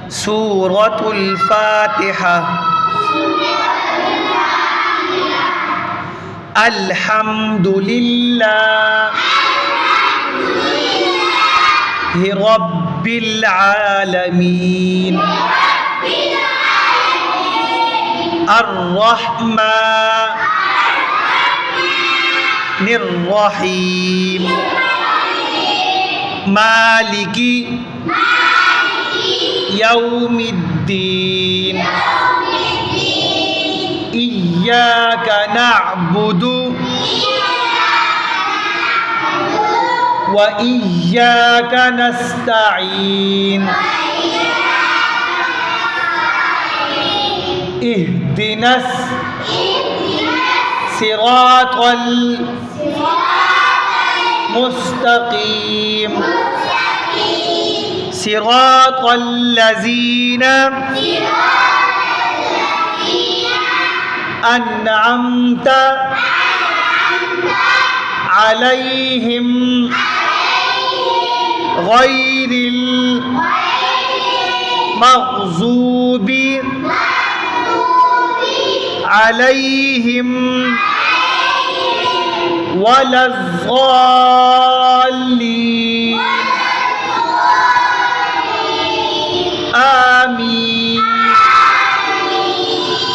سورة الفاتحة. الحمد لله رب العالمين الرحمن الرحيم مالك يوم الدين إياك نعبد وإياك نستعين اهدنا الصراط المستقيم صراط الذين أنعمت عليهم غير المغضوب عليهم ولا الضالين.